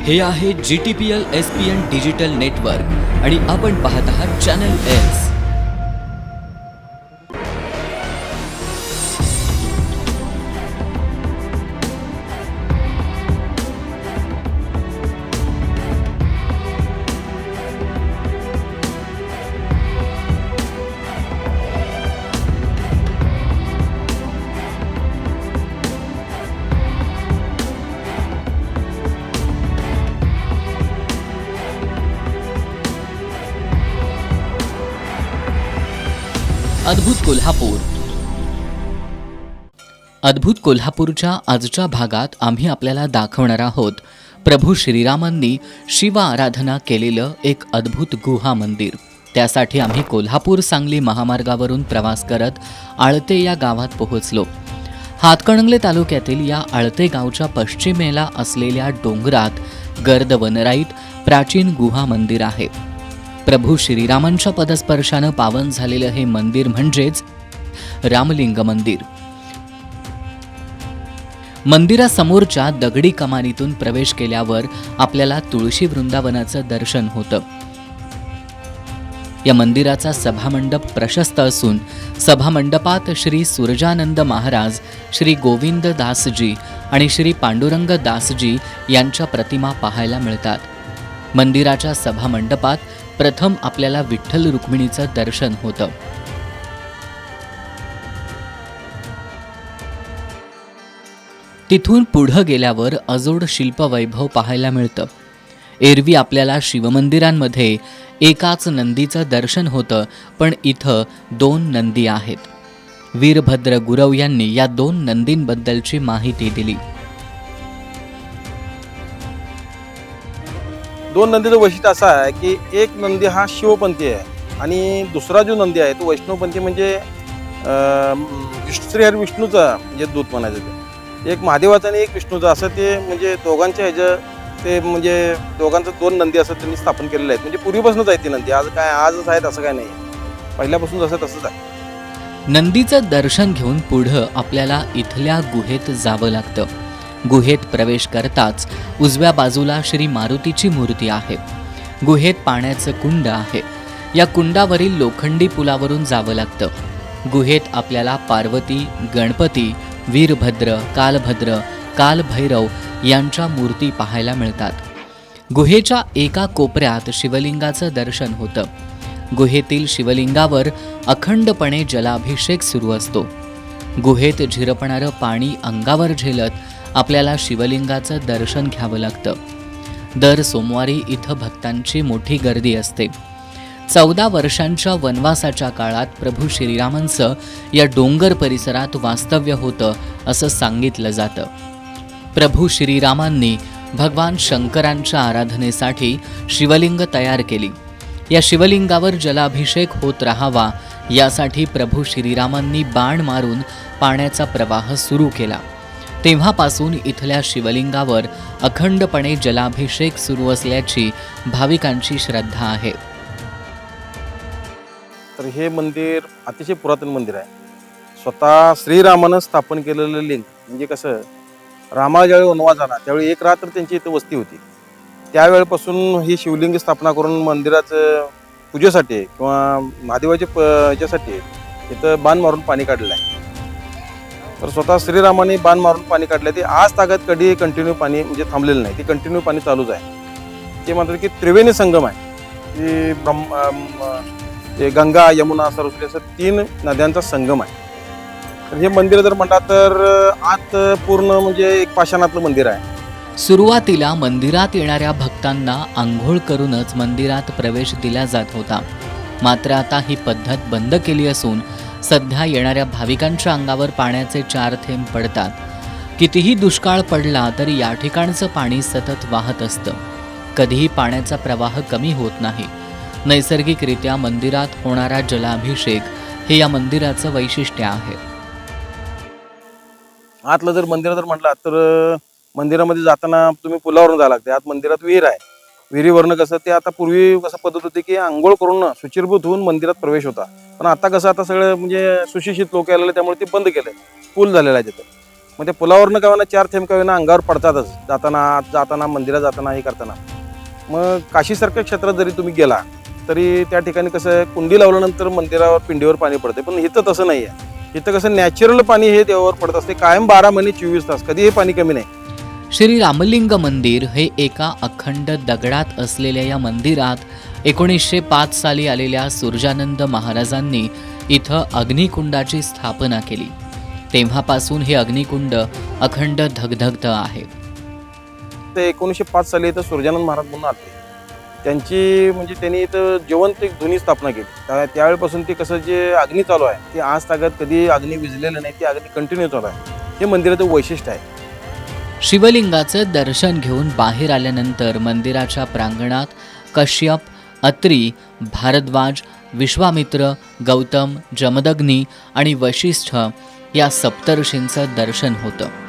हे आहे GTPL SPN digital network आणि आपण पाहत आहात चॅनल एस. अद्भुत कोल्हापूर. अद्भुत कोल्हापूरच्या आजच्या भागात आम्ही आपल्याला दाखवणार आहोत प्रभू श्रीरामांनी शिव आराधना केलेलं एक अद्भुत गुहा मंदिर. त्यासाठी आम्ही कोल्हापूर सांगली महामार्गावरून प्रवास करत आळते या गावात पोहोचलो. हातकणंगले तालुक्यातील या आळते गावच्या पश्चिमेला असलेल्या डोंगरात गर्द वनराईत प्राचीन गुहा मंदिर आहे. प्रभू श्रीरामांच्या पदस्पर्शानं पावन झालेलं हे मंदिर म्हणजेच रामलिंग मंदिर. मंदिरासमोरच्या दगडी कमानीतून प्रवेश केल्यावर आपल्याला तुळशी वृंदावनाचं दर्शन होतं. या मंदिराचा सभामंडप प्रशस्त असून सभामंडपात श्री सुरजानंद महाराज, श्री गोविंद दासजी आणि श्री पांडुरंग दासजी यांच्या प्रतिमा पाहायला मिळतात. मंदिराच्या सभामंडपात प्रथम आपल्याला विठ्ठल रुक्मिणीचं दर्शन होतं. तिथून पुढं गेल्यावर अजोड शिल्पवैभव पाहायला मिळतं. एरवी आपल्याला शिवमंदिरांमध्ये एकाच नंदीचं दर्शन होतं, पण इथं 2 नंदी आहेत. वीरभद्र गुरव यांनी या 2 नंदींबद्दलची माहिती दिली. 2 नंदीचं वैशिष्ट्य असं आहे की एक नंदी हा शिवपंथी आहे आणि दुसरा जो नंदी आहे तो वैष्णवपंथी, म्हणजे श्रीहरी विष्णूचा म्हणजे दूत म्हणायचं. ते एक महादेवाचा आणि एक विष्णूचा असं ते म्हणजे दोघांच्या ते म्हणजे दोघांचं 2 नंदी असं त्यांनी स्थापन केलेलं आहे. म्हणजे पूर्वीपासूनच आहे ती नंदी, आजच आहेत असं काय नाही, पहिल्यापासून जसं तसंच आहे. नंदीचं दर्शन घेऊन पुढं आपल्याला इथल्या गुहेत जावं लागतं. गुहेत प्रवेश करताच उजव्या बाजूला श्री मारुतीची मूर्ती आहे. गुहेत पाण्याचं कुंड आहे. या कुंडावरील लोखंडी पुलावरून जावं लागतं. गुहेत आपल्याला पार्वती, गणपती, वीरभद्र, कालभद्र, कालभैरव यांच्या मूर्ती पाहायला मिळतात. गुहेच्या एका कोपऱ्यात शिवलिंगाचं दर्शन होतं. गुहेतील शिवलिंगावर अखंडपणे जलाभिषेक सुरू असतो. गुहेत झिरपणारं पाणी अंगावर झेलत आपल्याला शिवलिंगाचं दर्शन घ्यावं लागतं. दर सोमवारी इथं भक्तांची मोठी गर्दी असते. 14 वर्षांच्या वनवासाच्या काळात प्रभू श्रीरामांचं या डोंगर परिसरात वास्तव्य होतं असं सांगितलं जातं. प्रभू श्रीरामांनी भगवान शंकरांच्या आराधनेसाठी शिवलिंग तयार केली. या शिवलिंगावर जलाभिषेक होत राहावा यासाठी प्रभू श्रीरामांनी बाण मारून पाण्याचा प्रवाह सुरू केला. तेव्हापासून इथल्या शिवलिंगावर अखंडपणे जलाभिषेक सुरू असल्याची भाविकांची श्रद्धा आहे. तर हे मंदिर अतिशय पुरातन मंदिर आहे. स्वतः श्रीरामानं स्थापन केलेलं लिंग, म्हणजे कसं रामाला ज्यावेळी वनवास झाला त्यावेळी एक रात्र त्यांची इथं वस्ती होती. त्यावेळेपासून ही शिवलिंग स्थापना करून मंदिराचं पूजेसाठी किंवा महादेवाच्या याच्यासाठी इथं बाण मारून पाणी काढलेलं आहे. तर स्वतः श्रीरामाने बाण मारून पाणी काढलं. ते आज तागत कधी कंटिन्यू पाणी म्हणजे थांबलेलं नाही, ते कंटिन्यू पाणी चालूच आहे. ते मात्र की त्रिवेणी संगम आहे. ते गंगा, यमुना, सरस्वती असं 3 नद्यांचा संगम आहे. तर हे मंदिर जर म्हणतात तर आत पूर्ण म्हणजे एक पाषाणातलं मंदिर आहे. सुरुवातीला मंदिरात येणाऱ्या भक्तांना आंघोळ करूनच मंदिरात प्रवेश दिला जात होता. मात्र आता ही पद्धत बंद केली असून सध्या येणाऱ्या भाविकांच्या अंगावर पाण्याचे 4 थेंब पडतात. कितीही दुष्काळ पडला तरी या ठिकाणचं पाणी सतत वाहत असतं. कधीही पाण्याचा प्रवाह कमी होत नाही. नैसर्गिकरित्या मंदिरात होणारा जलाभिषेक हे या मंदिराचं वैशिष्ट्य आहे. आतलं जर मंदिर जर म्हटलं तर मंदिरामध्ये जाताना तुम्ही पुलावरून जावं लागते. आत मंदिरात विहीर आहे. विहिरीवरनं कसं ते आता पूर्वी कसं पद्धत होती की आंघोळ करून शुचिर्भूत होऊन मंदिरात प्रवेश होता. पण आता कसं आता सगळं म्हणजे सुशिक्षित लोक आलेले त्यामुळे ते बंद केलंय. पूल झालेला आहे तिथं. मग त्या पुलावरनं का होईना 4 थेंब का होईना अंगावर पडतातच जाताना, आत जाताना, मंदिरात जाताना, हे करताना. मग काशीसारख्या क्षेत्रात जरी तुम्ही गेला तरी त्या ठिकाणी कसं कुंडी लावल्यानंतर मंदिरावर पिंडीवर पाणी पडते, पण इथं तसं नाही आहे. इथं कसं नॅचरल पाणी हे देवावर पडत असते कायम 12 महिने 24 तास, कधी हे पाणी कमी नाही. श्री रामलिंग मंदिर हे एका अखंड दगडात असलेल्या या मंदिरात 1905 साली आलेल्या सुरजानंद महाराजांनी इथं अग्निकुंडाची स्थापना केली. तेव्हापासून हे अग्निकुंड अखंड धगधगतं आहे. ते 1905 साली इथं सुरजानंद महाराज म्हणून आले. त्यांची म्हणजे त्यांनी इथं जिवंत एक धुनी स्थापना केली. त्यावेळेपासून ते कसं जे अग्नी चालू आहे ते आज तागत कधी अग्नी विझलेलं नाही, ते अग्नी कंटिन्यू चालू आहे. हे मंदिराचं वैशिष्ट्य आहे. शिवलिंगाचं दर्शन घेऊन बाहेर आल्यानंतर मंदिराच्या प्रांगणात कश्यप, अत्री, भारद्वाज, विश्वामित्र, गौतम, जमदग्नी आणि वशिष्ठ या सप्तऋषींचं दर्शन होतं.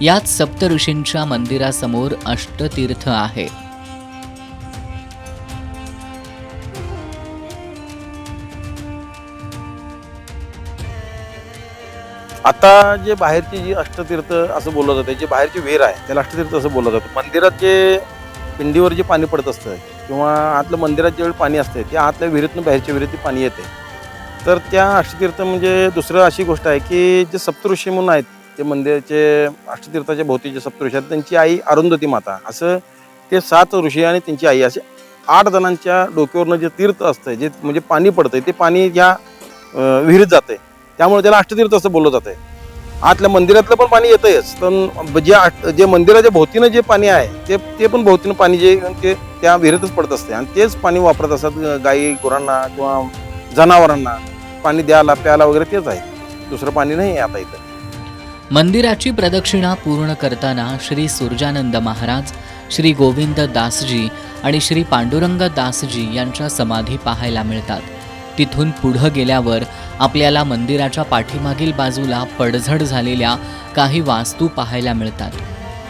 याच सप्तऋषींच्या मंदिरासमोर अष्टतीर्थ आहे. आता जे बाहेरची जी अष्टतीर्थ असं बोललं जातं, जे बाहेरची विहीर आहे त्याला अष्टतीर्थ असं बोललं जातं. मंदिरात जे पिंडीवर जे पाणी पडत असतं किंवा आतलं मंदिरात ज्यावेळी पाणी असते त्या आतल्या विहिरीतून बाहेरच्या विहिरीत पाणी येते. तर त्या अष्टतीर्थ म्हणजे दुसरं अशी गोष्ट आहे की जे सप्तऋषी म्हणून आहेत ते मंदिराचे अष्टतीर्थाच्या भोवती जे सप्तऋषी आहेत त्यांची आई अरुंधती माता, असं ते 7 ऋषी आणि त्यांची आई असे 8 जणांच्या डोक्यावरनं जे तीर्थ असतंय जे म्हणजे पाणी पडतंय ते पाणी या विहिरीत जातंय, त्यामुळे त्याला अष्टतीर्थ असं बोललं जातंय. आतल्या मंदिरातलं पण पाणी येतंयच, पण जे मंदिराच्या भोवतीनं जे पाणी आहे ते पण भोवतीनं पाणी जे ते त्या विहिरीतच पडत असते आणि तेच पाणी वापरत असतात गाई गुरांना किंवा जनावरांना पाणी द्यायला प्यायला वगैरे तेच आहे, दुसरं पाणी नाही आहे आता इथं. मंदिराची प्रदक्षिणा पूर्ण करताना श्री सुरजानंद महाराज, श्री गोविंद दासजी आणि श्री पांडुरंग दासजी यांच्या समाधी पाहायला मिळतात. तिथून पुढं गेल्यावर आपल्याला मंदिराच्या पाठीमागील बाजूला पडझड झालेल्या काही वास्तू पाहायला मिळतात.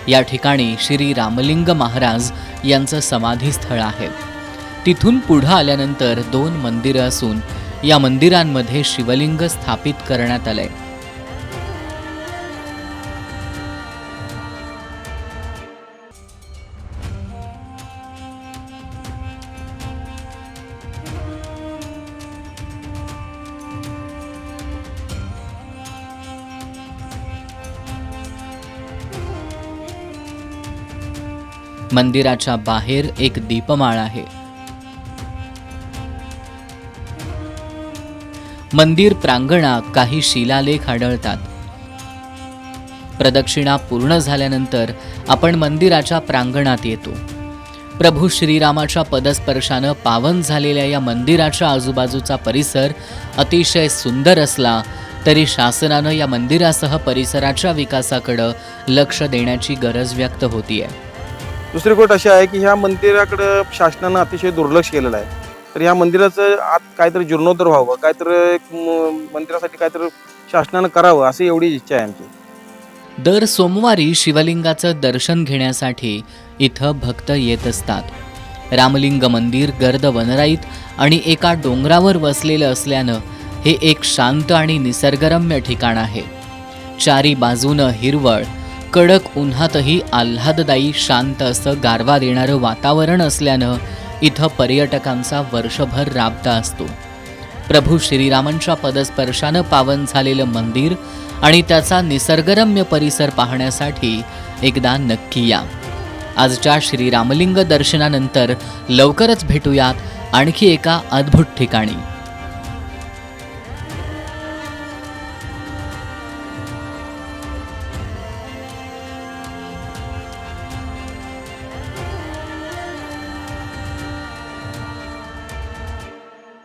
या ठिकाणी श्री रामलिंग महाराज यांचं समाधीस्थळ आहे. तिथून पुढं आल्यानंतर 2 मंदिरं असून या मंदिरांमध्ये शिवलिंग स्थापित करण्यात आलंय. मंदिराच्या बाहेर एक दीपमाळ आहे. मंदिर प्रांगणात काही शिलालेख आढळतात. प्रदक्षिणा पूर्ण झाल्यानंतर आपण मंदिराच्या प्रांगणात येतो. प्रभू श्रीरामाच्या पदस्पर्शानं पावन झालेल्या या मंदिराच्या आजूबाजूचा परिसर अतिशय सुंदर असला तरी शासनानं या मंदिरासह परिसराच्या विकासाकडे लक्ष देण्याची गरज व्यक्त होतीये. दुसरी गोष्ट अशी आहे की ह्या मंदिराकडं शासनानं अतिशय दुर्लक्ष केलेलं आहे. तर ह्या मंदिराचं आत काहीतरी जीर्णोद्धार व्हावं, काहीतरी मंदिरासाठी काहीतरी शासनानं करावं अशी एवढी इच्छा आहे आमची. दर सोमवारी शिवलिंगाचं दर्शन घेण्यासाठी इथं भक्त येत असतात. रामलिंग मंदिर गर्द वनराईत आणि एका डोंगरावर वसलेलं असल्यानं हे एक शांत आणि निसर्गरम्य ठिकाण आहे. चारी बाजूनं हिरवळ, कडक उन्हातही आल्हाददायी शांत असं गारवा देणारं वातावरण असल्यानं इथं पर्यटकांचा वर्षभर राबता असतो. प्रभू श्रीरामांच्या पदस्पर्शानं पावन झालेलं मंदिर आणि त्याचा निसर्गरम्य परिसर पाहण्यासाठी एकदा नक्की या. आजच्या श्रीरामलिंग दर्शनानंतर लवकरच भेटूयात आणखी एका अद्भुत ठिकाणी.